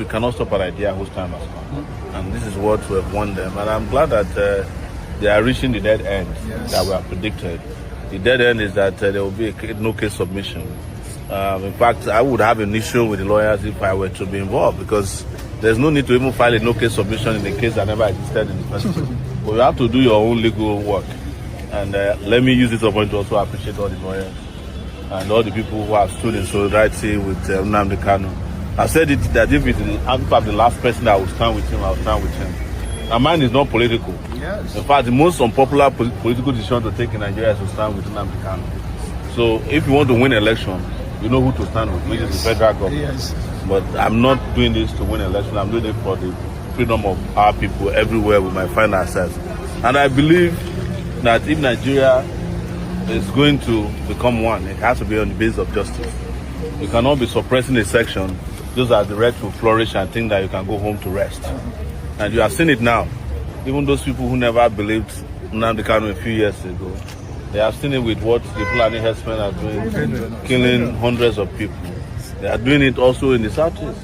We cannot stop an idea whose time has come. And this is what we have won them. And I'm glad that they are reaching the dead end that we have predicted. The dead end is that there will be a no-case submission. In fact, I would have an issue with the lawyers if I were to be involved, because there's no need to even file a no-case submission in a case that never existed in the first place. But you have to do your own legal work. And let me use this opportunity to also appreciate all the lawyers and all the people who have stood in solidarity with Nnamdi Kanu. I said it that if I'm the last person that will stand with him, I'll stand with him. And mine is not political. Yes. In fact, the most unpopular political decision to take in Nigeria is to stand with Nnamdi Kanu. So if you want to win election, you know who to stand with, which is the federal government. Yes. But I'm not doing this to win election. I'm doing it for the freedom of our people everywhere we might find ourselves. And I believe that if Nigeria is going to become one, it has to be on the basis of justice. You cannot be suppressing a section just as the right to flourish and think that you can go home to rest. And you have seen it now. Even those people who never believed Nnamdi Kanu a few years ago, they have seen it with what the Fulani herdsmen are doing, killing hundreds of people. They are doing it also in the southeast.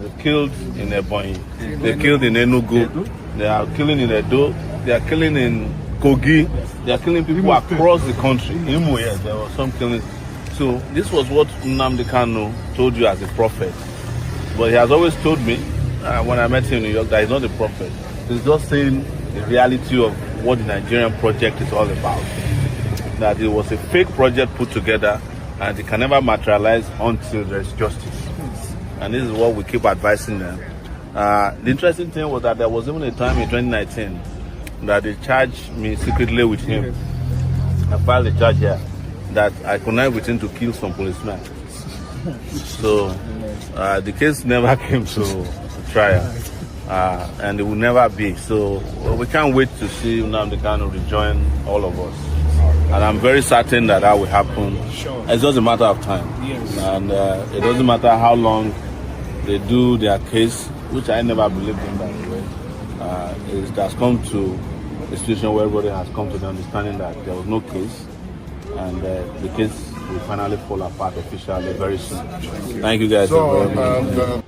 They killed in Ebonyi, they killed in Enugu, they are killing in Edo, they are killing in Kogi, they are killing people across the country. Imo, yes, there was some killing. So this was what Nnamdi Kanu told you as a prophet. But he has always told me, when I met him in New York, that he's not a prophet. He's just saying the reality of what the Nigerian project is all about. That it was a fake project put together and it can never materialize until there's justice. And this is what we keep advising them. The interesting thing was that there was even a time in 2019 that they charged me secretly with him. I filed a charge here that I connived with him to kill some policemen. So the case never came to trial, and it will never be. So we can't wait to see Nnamdi Kanu rejoin all of us. And I'm very certain that will happen. Sure. It's just a matter of time. Yes. And it doesn't matter how long they do their case, which I never believed in, by the way. It has come to a situation where everybody has come to the understanding that there was no case, and the case will finally fall apart officially very soon. Thank you guys very much.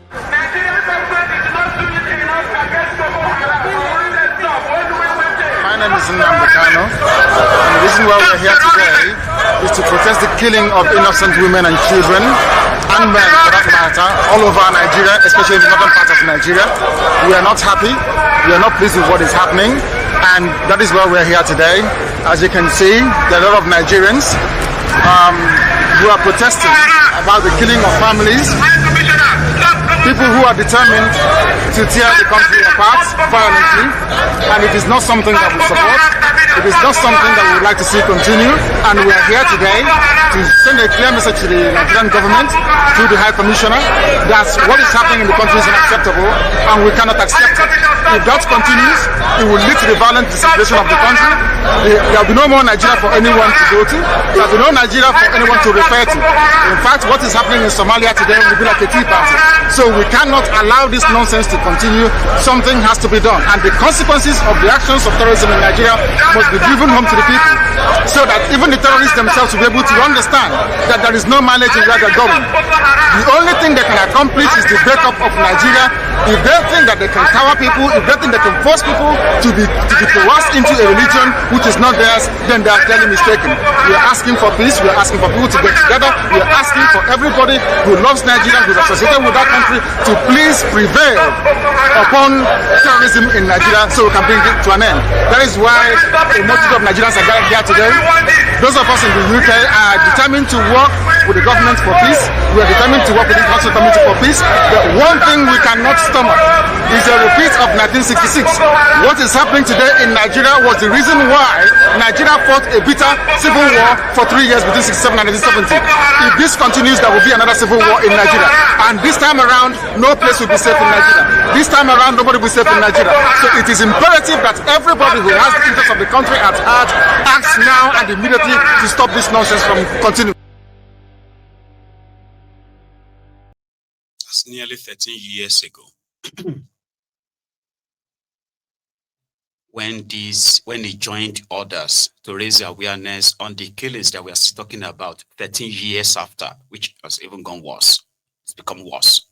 My name is Nnamdi Kanu, and the reason why we're here today is to protest the killing of innocent women and children, and men for that matter, all over Nigeria, especially in the northern part of Nigeria. We are not happy, we are not pleased with what is happening, and that is why we're here today. As you can see, there are a lot of Nigerians who are protesting about the killing of families, people who are determined to tear the country apart violently, and it is not something that we support. It is not something that we would like to see continue, and we are here today to send a clear message to the Nigerian government through the High Commissioner that what is happening in the country is unacceptable and we cannot accept it. If that continues, it will lead to the violent disintegration of the country. There will be no more Nigeria for anyone to go to. There will be no Nigeria for anyone to refer to. In fact, what is happening in Somalia today will be like a tea party. So we cannot allow this nonsense to continue. Something has to be done. And the consequences of the actions of terrorism in Nigeria must be driven home to the people, so that even the terrorists themselves will be able to understand that there is no mileage in where they're going. The only thing they can accomplish is the breakup of Nigeria. If they think that they can cower people, if they think they can force people to be coerced into a religion which is not theirs, then they are clearly mistaken. We are asking for peace, we are asking for people to get together, we are asking for everybody who loves Nigeria, who is associated with that country, to please prevail upon terrorism in Nigeria so we can bring it to an end. That is why a multitude of Nigerians are gathered here today. Those of us in the UK are determined to work with the government for peace. We are determined to work with the Council Committee for peace. The one thing we cannot stomach is a repeat of 1966. What is happening today in Nigeria was the reason why Nigeria fought a bitter civil war for 3 years between 1967 and 1970. If this continues, there will be another civil war in Nigeria. And this time around, no place will be safe in Nigeria. This time around, nobody will be safe in Nigeria. So it is imperative that everybody who has the interest of the country at heart acts now and immediately to stop this nonsense from continuing. That's nearly 13 years ago. when he joined others to raise awareness on the killings that we are still talking about 13 years after, which has even gone worse. It's become worse.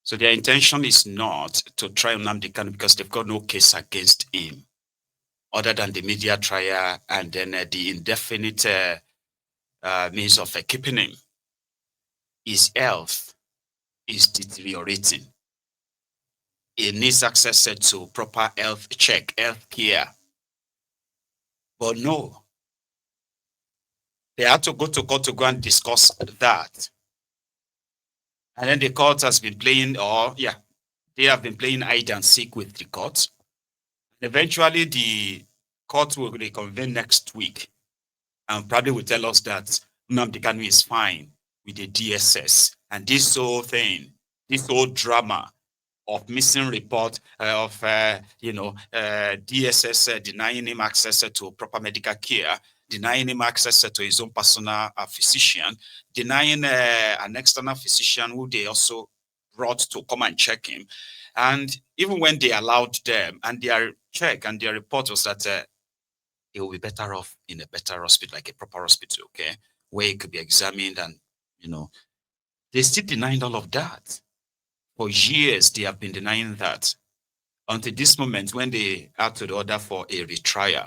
So their intention is not to try Nnamdi Kanu because they've got no case against him other than the media trial and then the indefinite means of keeping him. His health is deteriorating. He needs access to proper health check, health care. But no, they had to go to court to go and discuss that. And then the court has been playing, they have been playing hide and seek with the court. Eventually, the court will reconvene next week and probably will tell us that Nnamdi Kanu is fine with the DSS. And this whole thing, this whole drama of missing report of DSS denying him access to proper medical care, denying him access to his own personal physician, denying an external physician who they also brought to come and check him. And even when they allowed them, and their check and their report was that he will be better off in a better hospital, like a proper hospital, okay, where he could be examined and, they still denying all of that. For years, they have been denying that until this moment when they had to order for a retrial.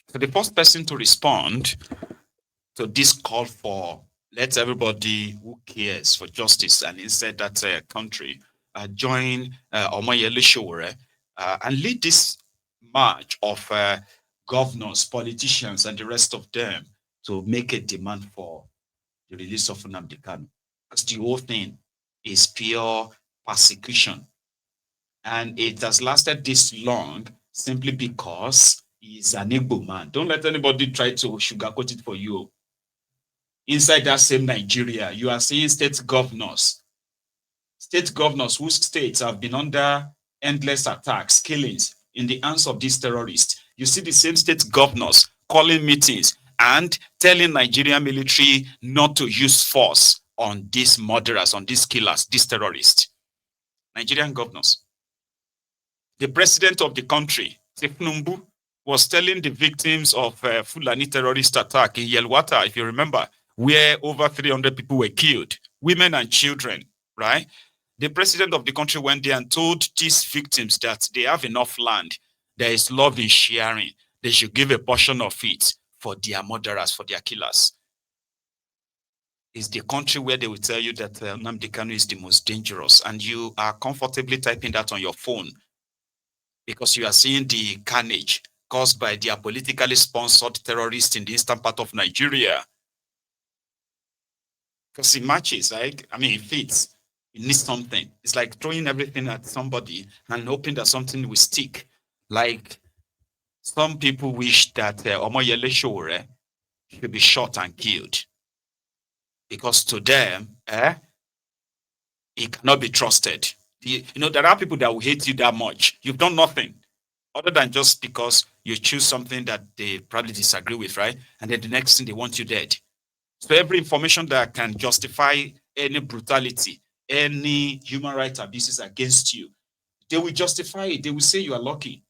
So the first person to respond to this call for let everybody who cares for justice and inside that country join Sowore and lead this march of governors, politicians, and the rest of them to make a demand for the release of Nnamdi Kanu. Because the whole thing is pure persecution. And it has lasted this long simply because he's an Igbo man. Don't let anybody try to sugarcoat it for you. Inside that same Nigeria, you are seeing state governors whose states have been under endless attacks, killings in the hands of these terrorists. You see the same state governors calling meetings and telling Nigerian military not to use force on these murderers, on these killers, these terrorists. Nigerian governors. The president of the country, Tifnumbu, was telling the victims of Fulani terrorist attack in Yelwata, if you remember, where over 300 people were killed, women and children, right? The president of the country went there and told these victims that they have enough land. There is love in sharing. They should give a portion of it for their murderers, for their killers. It's the country where they will tell you that Nnamdi Kanu is the most dangerous, and you are comfortably typing that on your phone because you are seeing the carnage caused by their politically sponsored terrorists in the eastern part of Nigeria. Because it matches, right? I mean, it fits. It needs something. It's like throwing everything at somebody and hoping that something will stick. Like some people wish that Sowore should be shot and killed. Because to them, he cannot be trusted. There are people that will hate you that much. You've done nothing other than just because you choose something that they probably disagree with, right? And then the next thing, they want you dead. So every information that can justify any brutality, any human rights abuses against you, they will justify it. They will say you are lucky.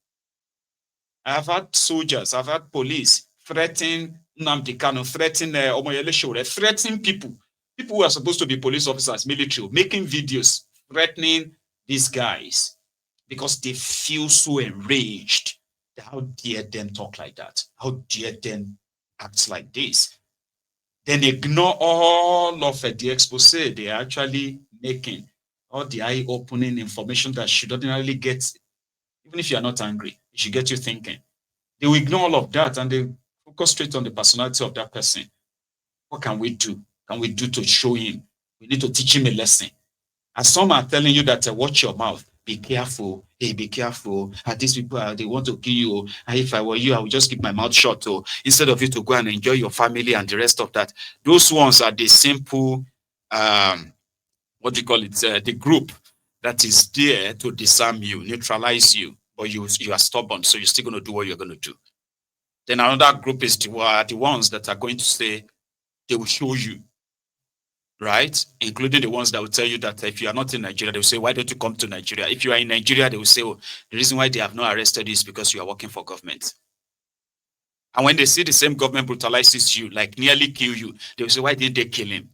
I've had soldiers, I've had police threaten Nnamdi Kanu, threaten Sowore, threatening people who are supposed to be police officers, military, making videos, threatening these guys because they feel so enraged. How dare them talk like that? How dare them act like this? Then ignore all of the expose they're actually making, all the eye-opening information that should ordinarily get, even if you're not angry, it should get you thinking. They will ignore all of that and they focus straight on the personality of that person. What can we do? Can we do to show him? We need to teach him a lesson. And some are telling you that watch your mouth. Be careful. Hey, be careful. These people, they want to kill you. And if I were you, I would just keep my mouth shut. Instead of you to go and enjoy your family and the rest of that. Those ones are the simple, the group that is there to disarm you, neutralize you. But you are stubborn, so you're still going to do what you're going to do. Then another group is the ones that are going to say, they will show you, right? Including the ones that will tell you that if you are not in Nigeria, they will say, why don't you come to Nigeria? If you are in Nigeria, they will say, oh, the reason why they have not arrested you is because you are working for government. And when they see the same government brutalizes you, like nearly kill you, they will say, why didn't they kill him?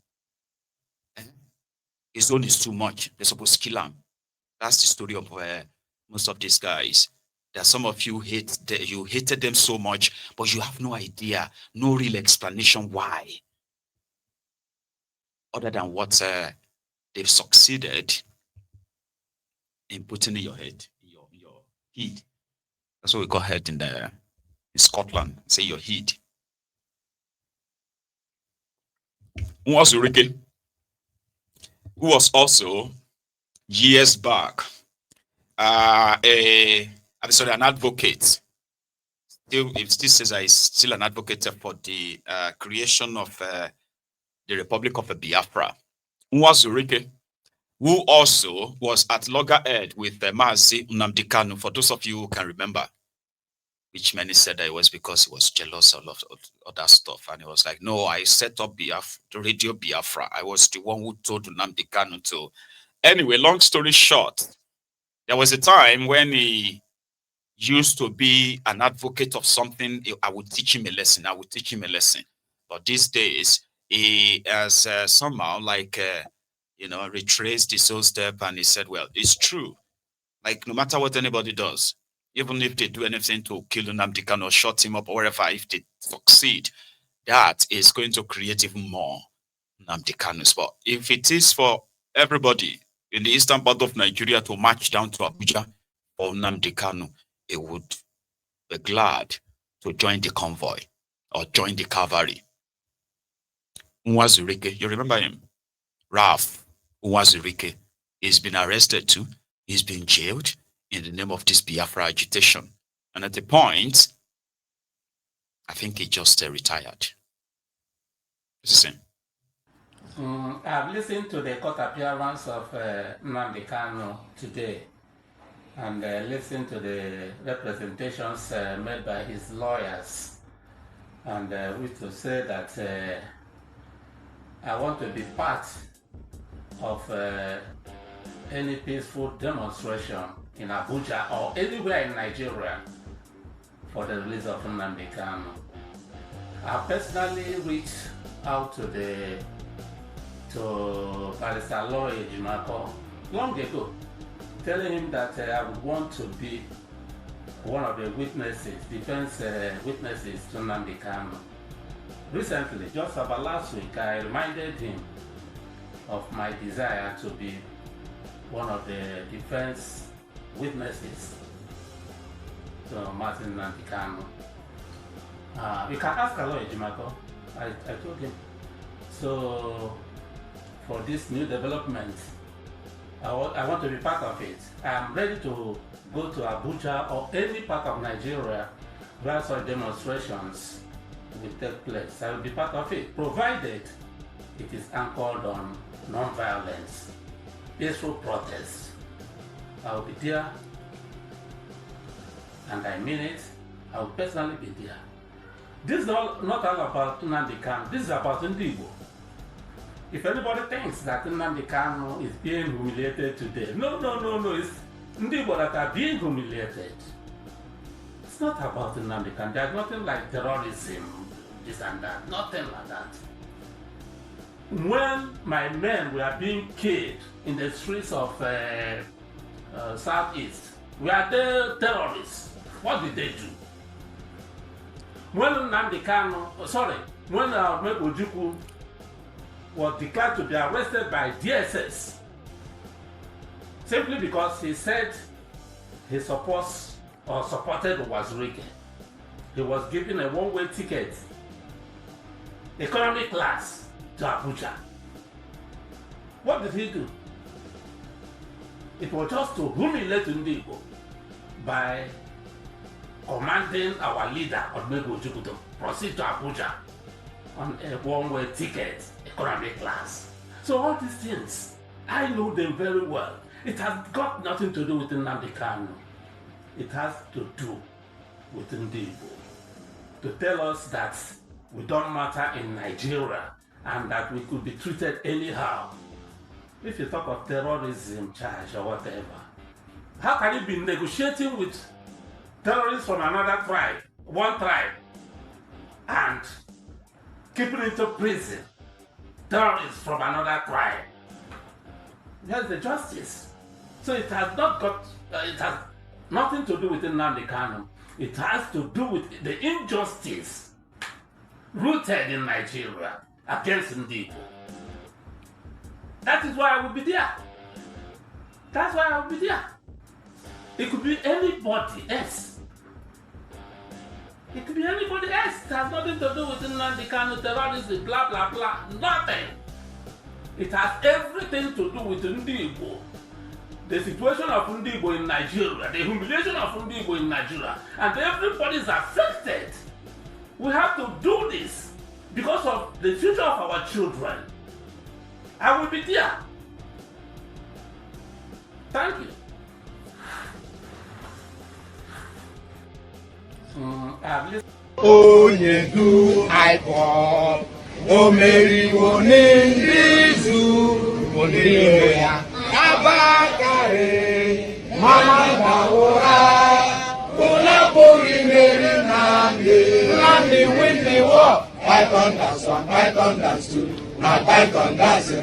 His own is too much. They're supposed to kill him. That's the story of most of these guys. That some of you you hated them so much, but you have no idea, no real explanation why, other than what they've succeeded in putting in your head, in your head. That's what we call head in Scotland. Say your head. Nwazurike, who was also years back an advocate. It still says I is still an advocate for the creation of the Republic of Biafra. Nwazurike, who also was at loggerhead with Mazi Nnamdi Kanu, for those of you who can remember, which many said that it was because he was jealous of other stuff. And he was like, no, I set up the Radio Biafra. I was the one who told Nnamdi Kanu to. Anyway, long story short, there was a time when he used to be an advocate of something. I would teach him a lesson. I would teach him a lesson. But these days, he has somehow retraced his own step, and he said, well, it's true. Like, no matter what anybody does, even if they do anything to kill Nnamdi Kanu or shut him up or whatever, if they succeed, that is going to create even more Nnamdi Kanus. But if it is for everybody in the eastern part of Nigeria to march down to Abuja for Nnamdi Kanu, it would be glad to join the convoy or join the cavalry. Nwazurike, you remember him? Ralph Nwazurike. He's been arrested too. He's been jailed in the name of this Biafra agitation. And at the point, I think he just retired. Listen. I've listened to the court appearance of Nnamdi Kanu today, and listened to the representations made by his lawyers, and which to say that I want to be part of any peaceful demonstration in Abuja or anywhere in Nigeria for the release of Nnamdi Kanu. I personally reached out to Barrister Lloyd Jumako long ago, telling him that I would want to be one of the witnesses, defense witnesses to Nnamdi Kanu. Recently, just about last week, I reminded him of my desire to be one of the defense witnesses to Martin Nnamdi Kanu. You can ask Aloy Jumako. I told him. So, for this new development, I want to be part of it. I'm ready to go to Abuja or any part of Nigeria where such demonstrations will take place. I will be part of it, provided it is anchored on non-violence, peaceful protest. I will be there, and I mean it. I will personally be there. This is not all about Nnamdi Kanu. This is about Igbo. If anybody thinks that Nnamdi Kanu is being humiliated today, no. It's Igbo that are being humiliated. It's not about Nnamdi Kanu. There's nothing like terrorism, this and that. Nothing like that. When my men were being killed in the streets of Southeast, were they terrorists? What did they do? When Nnamdi Kanu, when Maiyegun was declared to be arrested by DSS, simply because he said he supported Nwazurike. He was given a one-way ticket, economy class, to Abuja. What did he do? It was just to humiliate Igbo by commanding our leader, Maiyegun General, to proceed to Abuja on a one-way ticket, economy class. So all these things, I know them very well. It has got nothing to do with Nnamdi Kanu. It has to do with Igbo. To tell us that we don't matter in Nigeria and that we could be treated anyhow. If you talk of terrorism charge or whatever, how can you be negotiating with terrorists from another tribe, one tribe, and keeping into prison terrorists from another tribe? Here's the justice. So it has not got, it has nothing to do with Nnamdi Kanu. It has to do with the injustice rooted in Nigeria against Igbo. That is why I will be there. That's why I will be there. It could be anybody else. It could be anybody else. It has nothing to do with Nnamdi Kanu, terrorism, blah, blah, blah. Nothing. It has everything to do with Igbo. The situation of Igbo in Nigeria, the humiliation of Igbo in Nigeria, and everybody is affected. We have to do this because of the future of our children. I will be there. Thank you. Onye du aịkọ, o meriwo n'izu onire ya. Abakari, mama dawura, una pori meri Nnamdi win the war. Python dance 1, Python dance 2, now Python dance 3.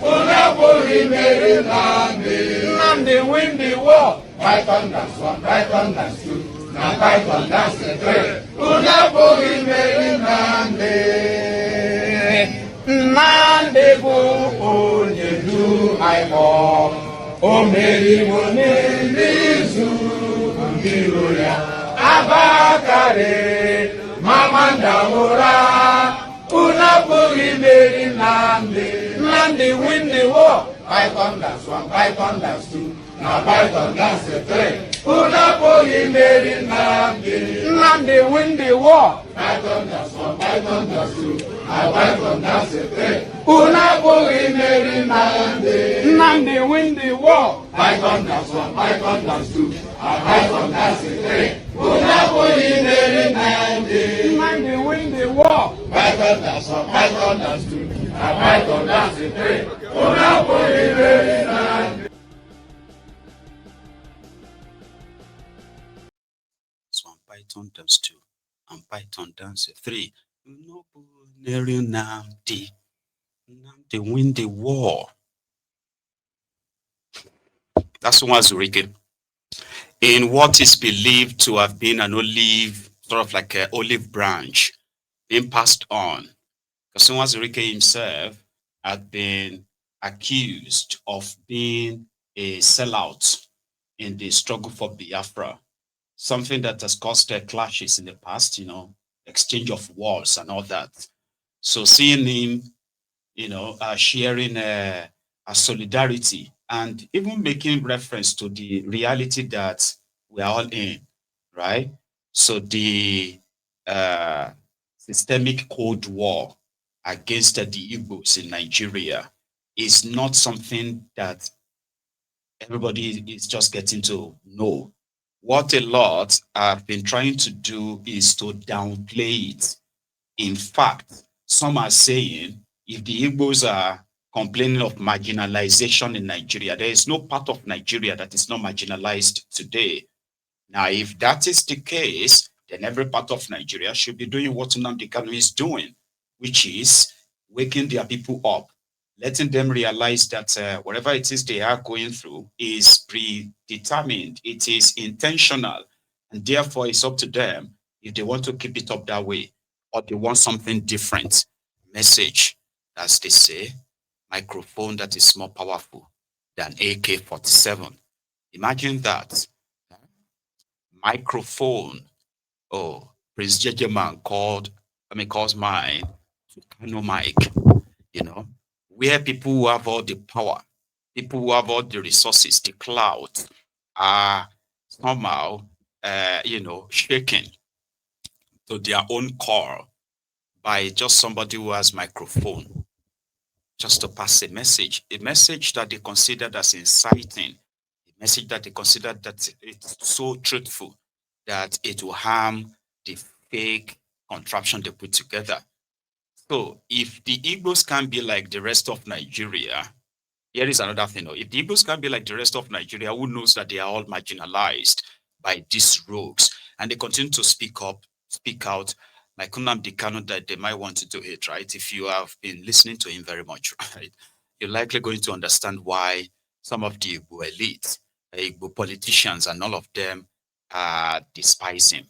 Una pori meri Nnamdi win the war. Python dance 1, Python dance 2. Na Python dance the three. Una pori meri Nnamdi bụ onye du aịkọ. O meriwo n'izu ndị iro ya. Abakari, mama ndawura. Una pori meri Nnamdi win the war. Python dance 1, Python dance 2. Now Python dance the 3. Una pori meri Nnamdi win the war. Python dance 1, Python dance 2. Now Python dance the 3. Una pori meri Nnamdi win the war. Python dance 1, Python dance 2. Now Python dance the 3. Una pori meri Nnamdi win the war. Python dance 1, Python dance 2. Now Python dance the 3. Una pori meri Nnamdi. Python dance 2 and Python dance 3. Nnamdi win the war. That's one Zurike. In what is believed to have been an olive, sort of like an olive branch, being passed on. Because Zurike himself had been accused of being a sellout in the struggle for Biafra. Something that has caused clashes in the past, exchange of wars and all that. So seeing him, sharing a solidarity and even making reference to the reality that we are all in, right? So the systemic Cold War against the Igbos in Nigeria is not something that everybody is just getting to know. What a lot have been trying to do is to downplay it. In fact, some are saying if the Igbos are complaining of marginalization in Nigeria, there is no part of Nigeria that is not marginalized today. Now, if that is the case, then every part of Nigeria should be doing what Nnamdi Kanu is doing, which is waking their people up, letting them realize that whatever it is they are going through is predetermined, it is intentional, and therefore it's up to them if they want to keep it up that way or they want something different. Message, as they say, microphone that is more powerful than AK-47. Imagine that. Microphone. Oh, Prince JJ Man calls mine Kano mic, where people who have all the power, people who have all the resources, the cloud, are somehow, shaken to their own core by just somebody who has microphone, just to pass a message that they considered as inciting, a message that they considered that it's so truthful that it will harm the fake contraption they put together. So if the Igbos can be like the rest of Nigeria, here is another thing. If the Igbos can be like the rest of Nigeria, who knows that they are all marginalized by these rogues, and they continue to speak out, like Nnamdi Kanu, that they might want to do it, right? If you have been listening to him very much, right? you're likely going to understand why some of the Igbo elites, Igbo politicians, and all of them despise him.